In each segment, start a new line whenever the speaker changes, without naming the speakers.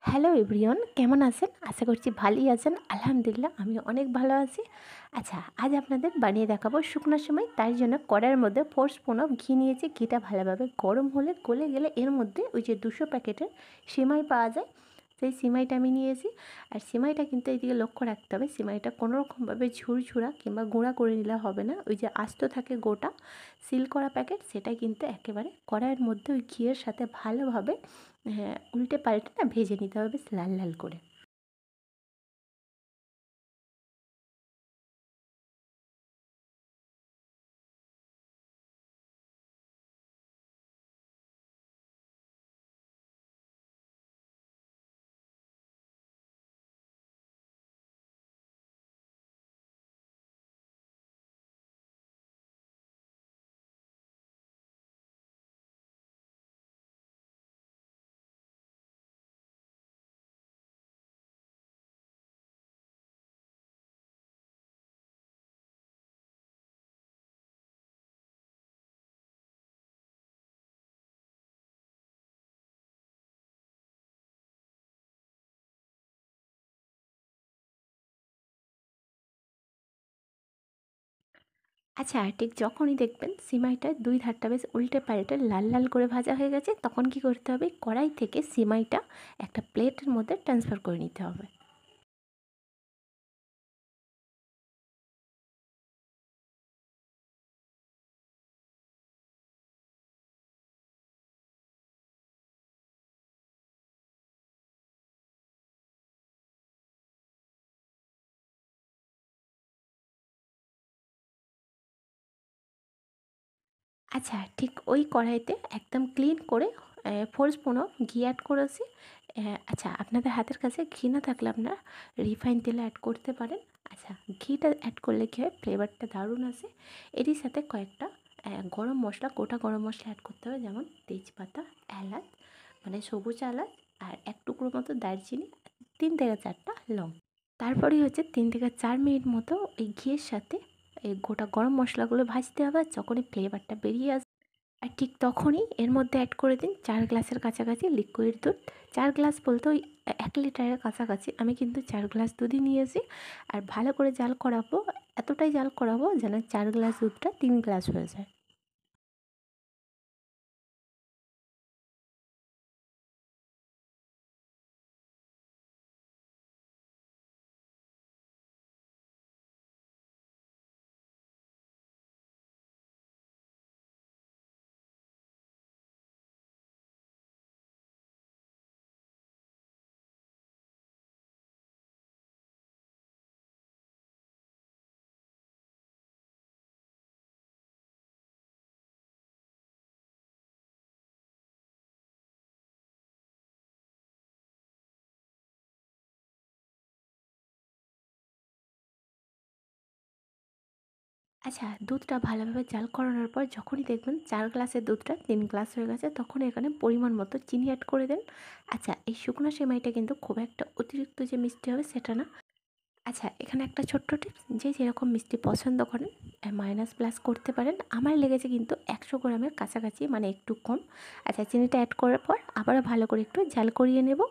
Hello everyone, কেমন আছেন? আশা করছি ভালোই আছেন। আলহামদুলিল্লাহ আমি অনেক ভালো আছি। আচ্ছা, আজ আপনাদের বানিয়ে দেখাবো শুকনো সেমাই। তার জন্য কড়াইয়ের মধ্যে 4 স্পুন অফ ঘি নিয়েছি। ঘিটা ভালোভাবে গরম হলে গলে গেলে এর মধ্যে ওই যে 200 প্যাকেটের সেমাই পাওয়া যায়, সেই সিমাইটা আমি নিয়েছি। আর সিমাইটা কিন্তু এইদিকে লক্ষ্য রাখতে হবে, সিমাইটা কোনোরকমভাবে ঝুরঝুরা কিংবা গুঁড়া করে নিলে হবে না। ওই যে আস্ত থাকে গোটা সিল করা প্যাকেট, সেটা কিন্তু একেবারে কড়াইয়ের মধ্যে ওই ঘিয়ের সাথে ভালোভাবে উল্টে পাল্টে না ভেজে নিতে হবে বেশ লাল লাল করে। আচ্ছা, ঠিক যখনই দেখবেন সিমাইটা দুই ধারটা বেশ উল্টে পাল্টে লাল লাল করে ভাজা হয়ে গেছে, তখন কি করতে হবে, কড়াই থেকে সিমাইটা একটা প্লেটের মধ্যে ট্রান্সফার করে নিতে হবে। আচ্ছা, ঠিক ওই কড়াইতে একদম ক্লিন করে 4 স্পুনও ঘি অ্যাড করেছি। আচ্ছা, আপনাদের হাতের কাছে ঘি না থাকলে আপনারা রিফাইন তেল অ্যাড করতে পারেন। আচ্ছা, ঘিটা অ্যাড করলে কী হয়, ফ্লেভারটা দারুণ আসে। এরই সাথে কয়েকটা গরম মশলা, গোটা গরম মশলা অ্যাড করতে হবে, যেমন তেজপাতা, এলাচ মানে সবুজ এলাচ, আর এক টুকরো মতো দারচিনি, 3 থেকে 4টা লং। তারপরেই হচ্ছে 3 থেকে 4 মিনিট মতো এই ঘিয়ের সাথে এই গোটা গরম মশলাগুলো ভাজতে হবে। আর যখনই ফ্লেভারটা বেরিয়ে আসবে, আর ঠিক তখনই এর মধ্যে অ্যাড করে দিন 4 গ্লাসের কাছাকাছি লিকুইড দুধ। 4 গ্লাস বলতে ওই 1 লিটারের কাছাকাছি। আমি কিন্তু 4 গ্লাস দুধই নিয়েছি। আর ভালো করে জাল করাবো, এতটাই জাল করাবো যেন 4 গ্লাস দুধটা 3 গ্লাস হয়ে যায়। আচ্ছা, দুধটা ভালোভাবে জাল করানোর পর যখনই দেখবেন 4 গ্লাসের দুধটা 3 গ্লাস হয়ে গেছে, তখন এখানে পরিমাণ মতো চিনি অ্যাড করে দেন। আচ্ছা, এই শুকনো সেমাইটা কিন্তু খুব একটা অতিরিক্ত যে মিষ্টি হবে সেটা না। আচ্ছা, এখানে একটা ছোট্ট টিপস, যে যেরকম মিষ্টি পছন্দ করেন মাইনাস প্লাস করতে পারেন। আমার লেগেছে কিন্তু 100 গ্রামের কাছাকাছি, মানে একটু কম। আচ্ছা, চিনিটা অ্যাড করার পর আবারও ভালো করে একটু জাল করিয়ে নেব।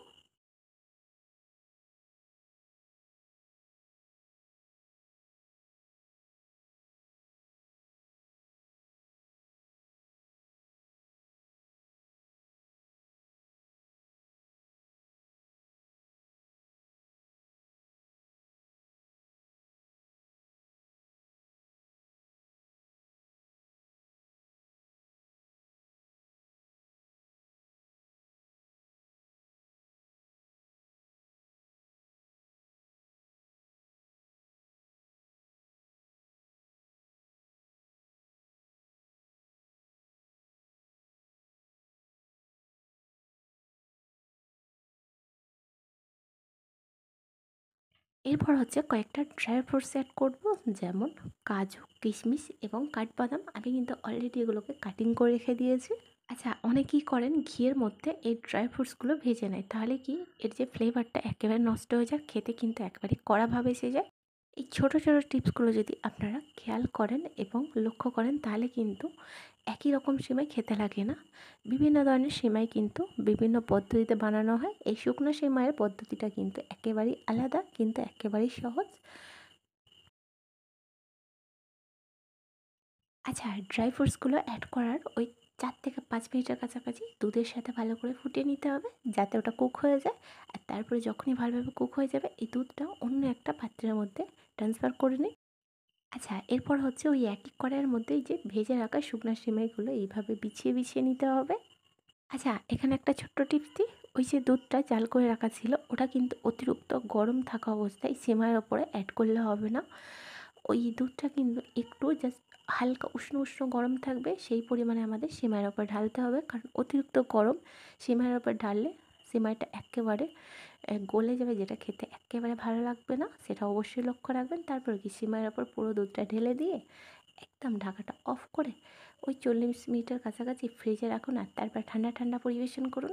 এরপর হচ্ছে কয়েকটা ড্রাই ফ্রুটস অ্যাড করব, যেমন কাজু, কিশমিশ এবং কাঠবাদাম। আমি কিন্তু অলরেডি এগুলোকে কাটিং করে রেখে দিয়েছি। আচ্ছা, অনেকেই করেন ঘিয়ের মধ্যে এই ড্রাই ফ্রুটসগুলো ভেজে নেয়, তাহলে কি এর যে ফ্লেভারটা একেবারে নষ্ট হয়ে যায়, খেতে কিন্তু একেবারে কড়াভাবে এসে যায়। এই ছোট ছোট টিপসগুলো যদি আপনারা খেয়াল করেন এবং লক্ষ্য করেন তাহলে কিন্তু একই রকম সিমাই খেতে লাগে না। বিভিন্ন ধরনের সিমাই কিন্তু বিভিন্ন পদ্ধতিতে বানানো হয়। এই শুকনো সিমাইয়ের পদ্ধতিটা কিন্তু একেবারেই আলাদা, কিন্তু একেবারেই সহজ। আচ্ছা, ড্রাই ফ্রুটসগুলো অ্যাড করার ওই ৪ থেকে ৫ মিনিটের কাছাকাছি দুধের সাথে ভালো করে ফুটিয়ে নিতে হবে, যাতে ওটা কুক হয়ে যায়। আর তারপরে যখনই ভালোভাবে কুক হয়ে যাবে, এই দুধটা অন্য একটা পাত্রের মধ্যে ট্রান্সফার করে নিই। আচ্ছা, এরপর হচ্ছে ওই একই কড়াইয়ের মধ্যে এই যে ভেজে রাখা শুকনা সিমাইগুলো এইভাবে বিছিয়ে বিছিয়ে নিতে হবে। আচ্ছা, এখানে একটা ছোট্ট টিপস দিই। ওই যে দুধটা জাল করে রাখা ছিল, ওটা কিন্তু অতিরিক্ত গরম থাকা অবস্থায় সিমাইয়ের ওপরে অ্যাড করলে হবে না। ওই দুধটা কিন্তু একটু জাস্ট হালকা উষ্ণ উষ্ণ গরম থাকবে, সেই পরিমাণে আমাদের সিমাইয়ের ওপর ঢালতে হবে। কারণ অতিরিক্ত গরম সিমাইয়ের ওপর ঢাললে সিমাইটা এক্কেবারে গলে যাবে, যেটা খেতে এক্কেবারে ভালো লাগবে না। সেটা অবশ্যই লক্ষ্য রাখবেন। তারপর কি সিমাইয়ের ওপর পুরো দুধটা ঢেলে দিয়ে একদম ঢাকাটা অফ করে ওই ৪০ মিনিটের কাছাকাছি ফ্রিজে রাখুন, আর তারপর ঠান্ডা ঠান্ডা পরিবেশন করুন।